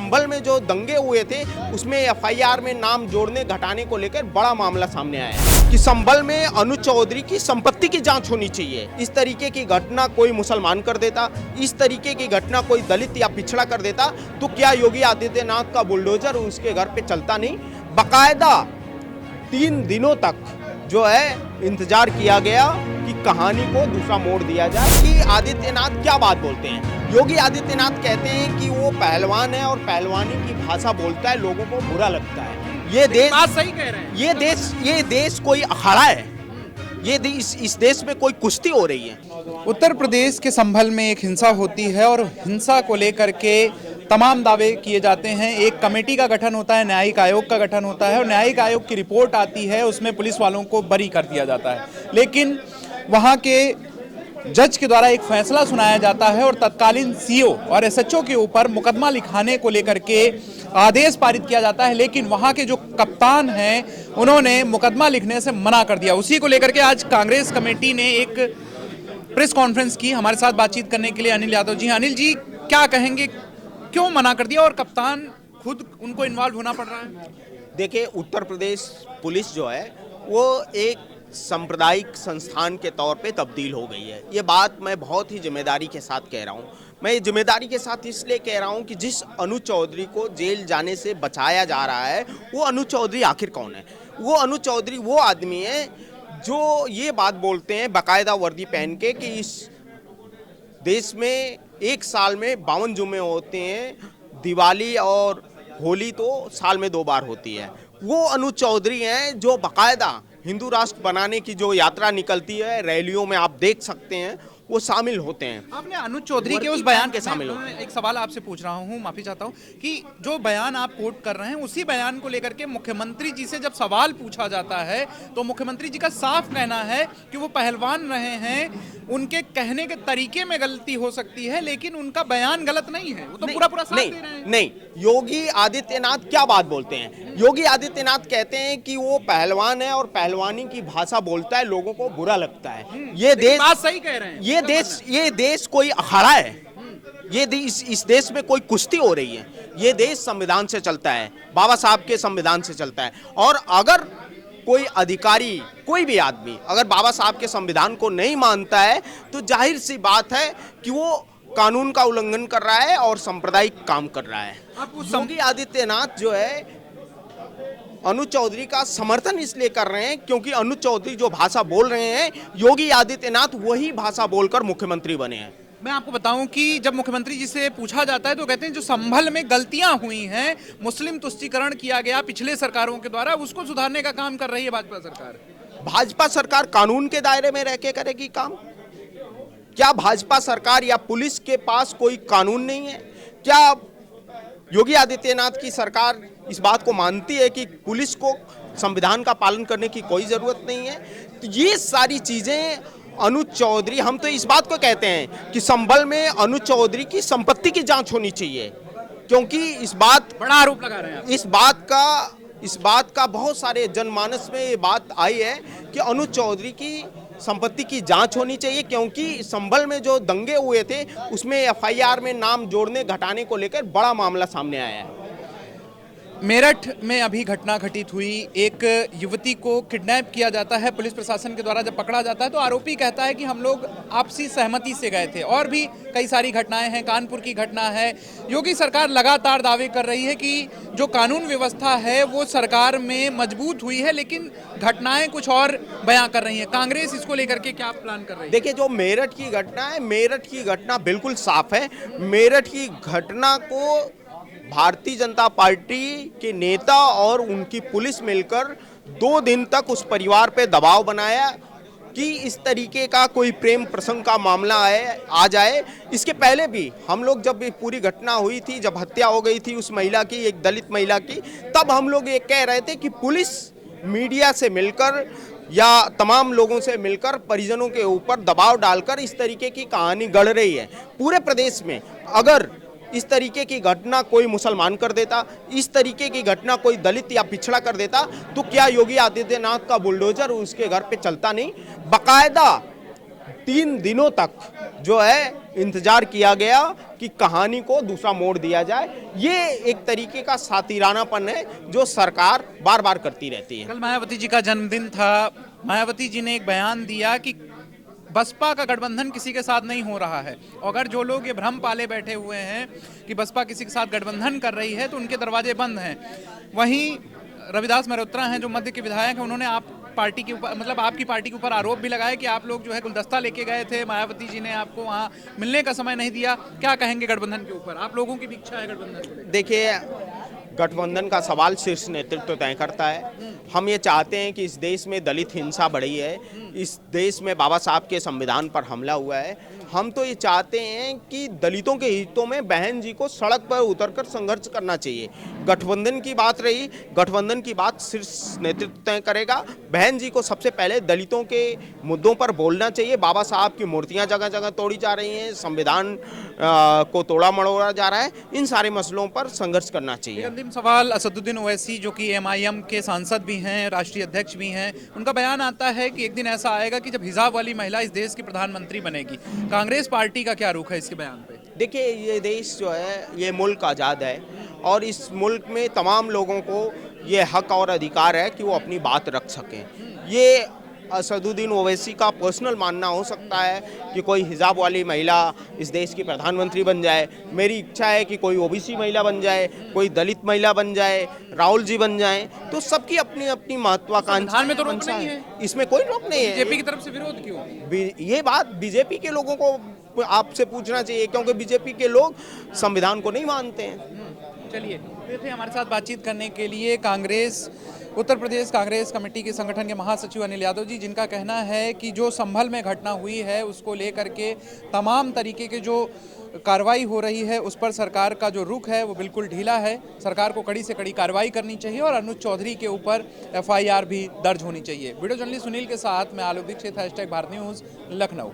संभल में जो दंगे हुए थे उसमें एफआईआर में नाम जोड़ने घटाने को लेकर बड़ा मामला सामने आया है कि संभल में अनुज चौधरी की संपत्ति की जांच होनी चाहिए। इस तरीके की घटना कोई मुसलमान कर देता, इस तरीके की घटना कोई दलित या पिछड़ा कर देता तो क्या योगी आदित्यनाथ का बुलडोजर उसके घर पे चलता नहीं? बकायदा 3 दिनों तक जो है इंतजार किया गया कि कहानी को दूसरा मोड़ दिया जाए कि आदित्यनाथ क्या बात बोलते हैं। योगी आदित्यनाथ कहते हैं कि वो पहलवान है और पहलवानी की भाषा बोलता है, लोगों को बुरा लगता है। ये देश बात सही कह रहे हैं। ये देश कोई अखाड़ा है? ये इस देश में कोई कुश्ती हो रही है? उत्तर प्रदेश के संभल में एक हिंसा होती है और हिंसा को लेकर के तमाम दावे किए जाते हैं। एक कमेटी का गठन होता है, न्यायिक आयोग का गठन होता है और न्यायिक आयोग की रिपोर्ट आती है, उसमें पुलिस वालों को बरी कर दिया जाता है। लेकिन वहाँ के जज के द्वारा एक फैसला सुनाया जाता है और तत्कालीन सीओ और एसएचओ के ऊपर मुकदमा लिखाने को लेकर के आदेश पारित किया जाता है। लेकिन वहाँ के जो कप्तान हैं उन्होंने मुकदमा लिखने से मना कर दिया। उसी को लेकर के आज कांग्रेस कमेटी ने एक प्रेस कॉन्फ्रेंस की। हमारे साथ बातचीत करने के लिए अनिल यादव जी। अनिल जी, क्या कहेंगे, क्यों मना कर दिया और कप्तान खुद उनको इन्वॉल्व होना पड़ रहा है? देखिए, उत्तर प्रदेश पुलिस जो है वो एक सांप्रदायिक संस्थान के तौर पे तब्दील हो गई है। ये बात मैं बहुत ही जिम्मेदारी के साथ कह रहा हूँ। मैं ये जिम्मेदारी के साथ इसलिए कह रहा हूँ कि जिस अनुज चौधरी को जेल जाने से बचाया जा रहा है वो अनुज चौधरी आखिर कौन है? वो अनुज चौधरी वो आदमी है जो ये बात बोलते हैं बाकायदा वर्दी पहन के कि इस देश में एक साल में 52 जुम्मे होते हैं, दिवाली और होली तो साल में 2 बार होती है। वो अनुज चौधरी हैं जो बाकायदा हिंदू राष्ट्र बनाने की जो यात्रा निकलती है, रैलियों में आप देख सकते हैं, वो शामिल होते हैं। आपने अनुज चौधरी के उस बयान के शामिल हो। एक सवाल आपसे पूछ रहा हूं, माफी चाहता हूं कि जो बयान आप कोट कर रहे हैं उसी बयान को लेकर के मुख्यमंत्री जी से जब सवाल पूछा जाता है तो मुख्यमंत्री जी का साफ कहना है कि वो पहलवान रहे हैं, उनके कहने के तरीके में गलती हो सकती है लेकिन उनका बयान गलत नहीं है। वो तो पूरा साथ दे रहे हैं। नहीं, योगी आदित्यनाथ क्या बात बोलते हैं? योगी आदित्यनाथ कहते हैं कि वो पहलवान है और पहलवानी की भाषा बोलता है, लोगों को बुरा लगता है। ये देश बात सही कह रहे हैं। ये देश कोई अखाड़ा है? ये इस देश में कोई कुश्ती हो रही है? ये देश संविधान से चलता है, बाबा साहब के संविधान से चलता है। और अगर कोई अधिकारी, कोई भी आदमी अगर बाबा साहब के संविधान को नहीं मानता है तो जाहिर सी बात है कि वो कानून का उल्लंघन कर रहा है और सांप्रदायिक काम कर रहा है। योगी आदित्यनाथ जो है अनुज चौधरी का समर्थन इसलिए कर रहे हैं क्योंकि अनुज चौधरी जो भाषा बोल रहे हैं, योगी आदित्यनाथ वही भाषा बोलकर मुख्यमंत्री बने हैं। मैं आपको बताऊं कि जब मुख्यमंत्री जी से पूछा जाता है तो कहते हैं जो संभल में गलतियां हुई हैं, मुस्लिम तुष्टीकरण किया गया पिछले सरकारों के द्वारा, उसको सुधारने का काम कर रही है भाजपा सरकार। भाजपा सरकार कानून के दायरे में रह के करेगी काम? क्या भाजपा सरकार या पुलिस के पास कोई कानून नहीं है? क्या योगी आदित्यनाथ की सरकार इस बात को मानती है कि पुलिस को संविधान का पालन करने की कोई जरूरत नहीं है? तो ये सारी चीजें अनुज चौधरी, हम तो इस बात को कहते हैं कि संभल में अनुज चौधरी की संपत्ति की जांच होनी चाहिए क्योंकि इस बात बड़ा आरोप लगा रहे हैं। इस बात का बहुत सारे जनमानस में ये बात आई है कि अनुज चौधरी की संपत्ति की जांच होनी चाहिए क्योंकि संभल में जो दंगे हुए थे उसमें एफआईआर में नाम जोड़ने घटाने को लेकर बड़ा मामला सामने आया है। मेरठ में अभी घटना घटित हुई, एक युवती को किडनैप किया जाता है पुलिस प्रशासन के द्वारा। जब पकड़ा जाता है तो आरोपी कहता है कि हम लोग आपसी सहमति से गए थे। और भी कई सारी घटनाएं हैं, कानपुर की घटना है। योगी सरकार लगातार दावे कर रही है कि जो कानून व्यवस्था है वो सरकार में मजबूत हुई है, लेकिन घटनाएं कुछ और बयां कर रही है। कांग्रेस इसको लेकर के क्या प्लान कर रही है? देखिए, जो मेरठ की घटना है, मेरठ की घटना बिल्कुल साफ है। मेरठ की घटना को भारतीय जनता पार्टी के नेता और उनकी पुलिस मिलकर 2 दिन तक उस परिवार पे दबाव बनाया कि इस तरीके का कोई प्रेम प्रसंग का मामला आ जाए। इसके पहले भी हम लोग, जब ये पूरी घटना हुई थी, जब हत्या हो गई थी उस महिला की, एक दलित महिला की, तब हम लोग ये कह रहे थे कि पुलिस मीडिया से मिलकर या तमाम लोगों से मिलकर परिजनों के ऊपर दबाव डालकर इस तरीके की कहानी गढ़ रही है। पूरे प्रदेश में अगर इस तरीके की घटना कोई मुसलमान कर देता, इस तरीके की घटना कोई दलित या पिछड़ा कर देता तो क्या योगी आदित्यनाथ का बुलडोजर उसके घर पे चलता नहीं? बकायदा 3 दिनों तक जो है इंतजार किया गया कि कहानी को दूसरा मोड़ दिया जाए। ये एक तरीके का सातिरानापन है जो सरकार बार बार करती रहती है। कल मायावती जी का जन्मदिन था। मायावती जी ने एक बयान दिया कि बसपा का गठबंधन किसी के साथ नहीं हो रहा है। अगर जो लोग ये भ्रम पाले बैठे हुए हैं कि बसपा किसी के साथ गठबंधन कर रही है तो उनके दरवाजे बंद हैं। वहीं रविदास मल्होत्रा हैं जो मध्य के विधायक हैं, उन्होंने आप पार्टी के ऊपर मतलब आपकी पार्टी के ऊपर आरोप भी लगाया कि आप लोग जो है गुलदस्ता लेके गए थे, मायावती जी ने आपको वहाँ मिलने का समय नहीं दिया। क्या कहेंगे गठबंधन के ऊपर? आप लोगों की भी इच्छा है गठबंधन को लेकर? देखिए, गठबंधन का सवाल शीर्ष नेतृत्व तय करता है। हम ये चाहते हैं कि इस देश में दलित हिंसा बढ़ी है, इस देश में बाबा साहब के संविधान पर हमला हुआ है। हम तो ये चाहते हैं कि दलितों के हितों में बहन जी को सड़क पर उतरकर संघर्ष करना चाहिए। गठबंधन की बात रही, गठबंधन की बात शीर्ष नेतृत्व तय करेगा। बहन जी को सबसे पहले दलितों के मुद्दों पर बोलना चाहिए। बाबा साहब की मूर्तियां जगह जगह तोड़ी जा रही हैं, संविधान को तोड़ा मड़ोड़ा जा रहा है, इन सारे मसलों पर संघर्ष करना चाहिए। अंतिम सवाल, असदुद्दीन ओवैसी जो कि एमआईएम के सांसद भी हैं, राष्ट्रीय अध्यक्ष भी हैं, उनका बयान आता है कि एक दिन ऐसा आएगा कि जब हिजाब वाली महिला इस देश की प्रधानमंत्री बनेगी। कांग्रेस पार्टी का क्या रुख है इसके बयान पे? देखिए, ये देश जो है, ये मुल्क आज़ाद है और इस मुल्क में तमाम लोगों को ये हक और अधिकार है कि वो अपनी बात रख सकें। ये असदुद्दीन ओवैसी का पर्सनल मानना हो सकता है कि कोई हिजाब वाली महिला इस देश की प्रधानमंत्री बन जाए। मेरी इच्छा है कि कोई ओबीसी महिला बन जाए, कोई दलित महिला बन जाए, राहुल जी बन जाए। तो सबकी अपनी अपनी महत्वाकांक्षा में तो रोक नहीं है, इसमें कोई रोक नहीं है। बीजेपी की तरफ से विरोध क्यों? ये बात बीजेपी के लोगों को आपसे पूछना चाहिए, क्योंकि बीजेपी के लोग संविधान को नहीं मानते हैं। चलिए, ये थे हमारे साथ बातचीत करने के लिए कांग्रेस, उत्तर प्रदेश कांग्रेस कमेटी के संगठन के महासचिव अनिल यादव जी, जिनका कहना है कि जो संभल में घटना हुई है उसको लेकर के तमाम तरीके के जो कार्रवाई हो रही है उस पर सरकार का जो रुख है वो बिल्कुल ढीला है। सरकार को कड़ी से कड़ी कार्रवाई करनी चाहिए और अनुज चौधरी के ऊपर एफआईआर भी दर्ज होनी चाहिए। वीडियो जर्नलिस्ट सुनील के साथ मैं आलोक दीक्षित, #भारत न्यूज़, लखनऊ।